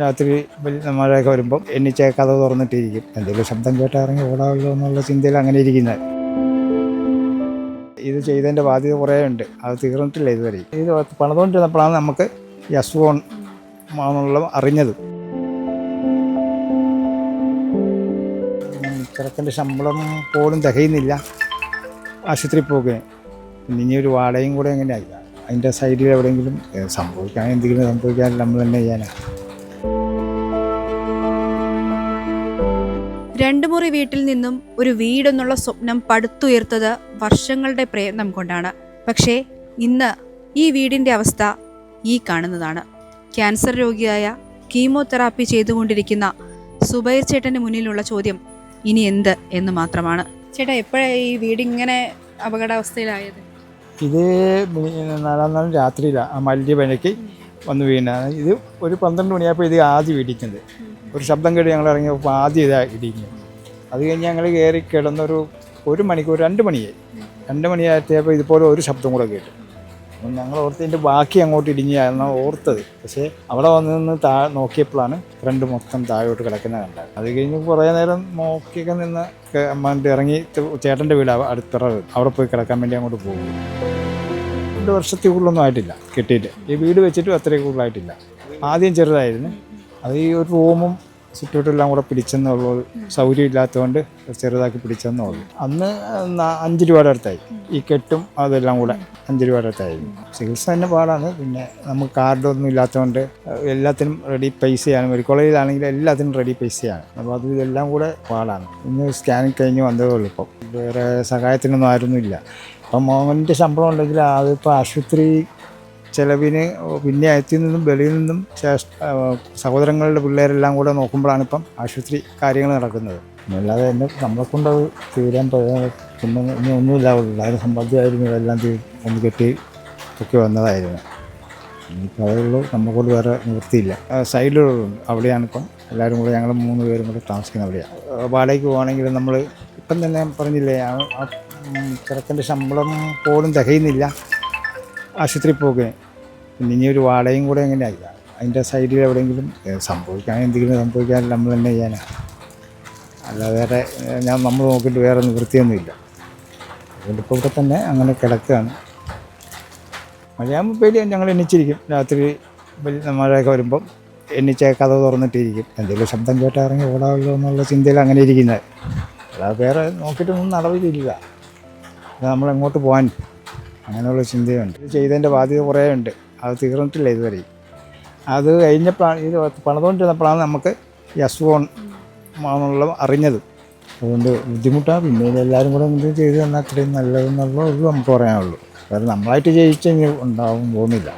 രാത്രി മഴയൊക്കെ വരുമ്പം എണ്ണിച്ച കഥ തുറന്നിട്ടിരിക്കും. എന്തെങ്കിലും ശബ്ദം കേട്ടാൽ ഇറങ്ങി ഓടാമല്ലോ എന്നുള്ള ചിന്തയിൽ അങ്ങനെ ഇരിക്കുന്നത്. ഇത് ചെയ്തതിൻ്റെ ബാധ്യത കുറേ ഉണ്ട്, അത് തീർന്നിട്ടില്ല ഇതുവരെ. ഇത് പണിതുകൊണ്ടിരുന്നപ്പോഴാണ് നമുക്ക് ഈ അസുഖം ആണെന്നുള്ളത് അറിഞ്ഞത്. ചെറുക്കൻ്റെ ശമ്പളം പോലും തികയുന്നില്ല ആശുപത്രി പോകുക. ഇനി ഒരു വാടകയും കൂടെ എങ്ങനെയായി അതിൻ്റെ സൈഡിൽ എവിടെയെങ്കിലും എന്തെങ്കിലും സംഭവിക്കാൻ നമ്മൾ തന്നെ ചെയ്യാനാണ്. 2 മുറി വീട്ടിൽ നിന്നും ഒരു വീടെന്നുള്ള സ്വപ്നം പടുത്തുയർത്തത് വർഷങ്ങളുടെ പ്രയത്നം കൊണ്ടാണ്. പക്ഷേ ഇന്ന് ഈ വീടിൻ്റെ അവസ്ഥ ഈ കാണുന്നതാണ്. ക്യാൻസർ രോഗിയായ കീമോതെറാപ്പി ചെയ്തുകൊണ്ടിരിക്കുന്ന സുബൈർ ചേട്ടന് മുന്നിലുള്ള ചോദ്യം ഇനി എന്ത് എന്ന് മാത്രമാണ്. ചേട്ടാ, എപ്പോഴാണ് ഈ വീടിങ്ങനെ അപകടാവസ്ഥയിലായത്? ഇത് 4-ാം നാൾ രാത്രിയിലാണ് ആ മല്യ പനിക്ക് വന്ന് വീണാണ്. ഇത് ഒരു 12 മണിയായപ്പോൾ ഇത് ആദ്യം ഇടിക്കുന്നത്. ഒരു ശബ്ദം കേട്ട് ഞങ്ങൾ ഇറങ്ങിയപ്പോൾ ആദ്യം ഇതാണ് ഇടിക്കുന്നത്. അത് കഴിഞ്ഞ് ഞങ്ങൾ കയറി കിടന്നൊരു 1 മണിക്കൂർ 2 മണിയായി. 2 മണിയായപ്പോൾ ഇതുപോലെ ഒരു ശബ്ദം കൂടെ കേട്ടു. അപ്പം ഞങ്ങൾ ഓർത്തതിൻ്റെ ബാക്കി അങ്ങോട്ട് ഇടിഞ്ഞായിരുന്നു ഓർത്തത്. പക്ഷേ അവിടെ വന്ന് നിന്ന് നോക്കിയപ്പോഴാണ് ഫ്രണ്ട് മൊത്തം താഴോട്ട് കിടക്കുന്നത് കണ്ടത്. അത് കഴിഞ്ഞ് കുറേ നേരം നോക്കിയൊക്കെ നിന്ന് അമ്മ ഇറങ്ങി ചേട്ടൻ്റെ വീട് അടുത്തറ, അവിടെ പോയി കിടക്കാൻ വേണ്ടി അങ്ങോട്ട് പോകും. 2 വർഷത്തിൽ കൂടുതലൊന്നും ആയിട്ടില്ല കിട്ടിയിട്ട്. ഈ വീട് വെച്ചിട്ടും അത്രയും കൂടുതലായിട്ടില്ല. ആദ്യം ചെറുതായിരുന്നു. അത് ഈ ഒരു റൂമും സിറ്റൗട്ടെല്ലാം കൂടെ പിടിച്ചെന്നുള്ളൂ, സൗകര്യം ഇല്ലാത്തതുകൊണ്ട് ചെറുതാക്കി പിടിച്ചെന്നുള്ളൂ. അന്ന് 5 രൂപയുടെ അടുത്തായി. ഈ കെട്ടും അതെല്ലാം കൂടെ 5 രൂപയുടെ അടുത്തായിരുന്നു. ചികിത്സ തന്നെ പാടാണ്. പിന്നെ നമുക്ക് കാർഡൊന്നും ഇല്ലാത്തതുകൊണ്ട് എല്ലാത്തിനും റെഡി പൈസയാണ്. മെഡിക്കൽ കോളേജിലാണെങ്കിൽ എല്ലാത്തിനും റെഡി പൈസയാണ്. അപ്പോൾ അത് ഇതെല്ലാം കൂടെ പാടാണ്. ഇന്ന് സ്കാനിങ് കഴിഞ്ഞ് വന്നതേ ഉള്ളൂ. ഇപ്പം വേറെ സഹായത്തിനൊന്നും ആരൊന്നുമില്ല. അപ്പം മോഹൻ്റെ ശമ്പളം ഉണ്ടെങ്കിൽ അതിപ്പോൾ ആശുപത്രി ചിലവിന് പിന്നെ അയത്തിൽ നിന്നും വെളിയിൽ നിന്നും സഹോദരങ്ങളുടെ പിള്ളേരെല്ലാം കൂടെ നോക്കുമ്പോഴാണ് ഇപ്പം ആശുപത്രി കാര്യങ്ങൾ നടക്കുന്നത്. അല്ലാതെ തന്നെ നമ്മളെ കൊണ്ട് അത് തീരാൻ പിന്നെ ഇനി ഒന്നുമില്ല. എല്ലാവരും സമ്പാദ്യമായിരുന്നു, ഇതെല്ലാം ഒന്ന് കെട്ടി ഒക്കെ വന്നതായിരുന്നു. ഇനിയിപ്പോൾ അതുള്ളൂ, നമ്മളെക്കൊണ്ട് വേറെ നിവൃത്തിയില്ല. സൈഡിലുണ്ട്, അവിടെയാണിപ്പം എല്ലാവരും കൂടെ ഞങ്ങൾ 3 പേരും കൂടെ താമസിക്കുന്നത് അവിടെയാണ്. വാടകയ്ക്ക് പോകുകയാണെങ്കിൽ നമ്മൾ ഇപ്പം തന്നെ പറഞ്ഞില്ലേ, ആ ചെറുക്കൻ്റെ ശമ്പളം പോലും തികയുന്നില്ല ആശുപത്രി പോകുക. ഇനി ഒരു വാടകയും കൂടെ എങ്ങനെയായി അതിൻ്റെ സൈഡിൽ എവിടെയെങ്കിലും എന്തെങ്കിലും സംഭവിക്കാൻ നമ്മൾ തന്നെ ചെയ്യാനാണ്. അല്ലാതെ വേറെ നമ്മൾ നോക്കിയിട്ട് വേറെ നിവൃത്തിയൊന്നുമില്ല. അതുകൊണ്ടിപ്പോൾ ഇവിടെ തന്നെ അങ്ങനെ കിടക്കുകയാണ്. മഴയാകുമ്പോൾ പേടി ഞങ്ങൾ എണ്ണിച്ചിരിക്കും. രാത്രി മഴയൊക്കെ വരുമ്പം എണ്ണിച്ച കഥ തുറന്നിട്ടിരിക്കും. എന്തെങ്കിലും ശബ്ദം കേട്ടാൽ ഇറങ്ങി ഓടാമല്ലോ എന്നുള്ള ചിന്തയിൽ അങ്ങനെ ഇരിക്കുന്നത്. അല്ലാതെ വേറെ നോക്കിയിട്ടൊന്നും നടവില്ല. നമ്മളെങ്ങോട്ട് പോകാൻ അങ്ങനെയുള്ള ചിന്തയുണ്ട്. ഇത് ചെയ്തതിൻ്റെ ബാധ്യത കുറേ ഉണ്ട്, അത് തീർന്നിട്ടില്ല ഇതുവരെ. അത് കഴിഞ്ഞപ്പോഴാണ് ഇത് പണിതുകൊണ്ടിരുന്നപ്പോഴാണ് നമുക്ക് ഈ അസുഖം ആണെന്നുള്ളത് അറിഞ്ഞത്. അതുകൊണ്ട് ബുദ്ധിമുട്ടാണ്. പിന്നെ എല്ലാവരും കൂടെ എന്തും ചെയ്ത് തന്നാൽ അത്രയും നല്ലതെന്നുള്ളൂ നമുക്ക് പറയാനുള്ളൂ. വേറെ നമ്മളായിട്ട് ജയിച്ചെങ്കിൽ ഉണ്ടാവും തോന്നില്ല.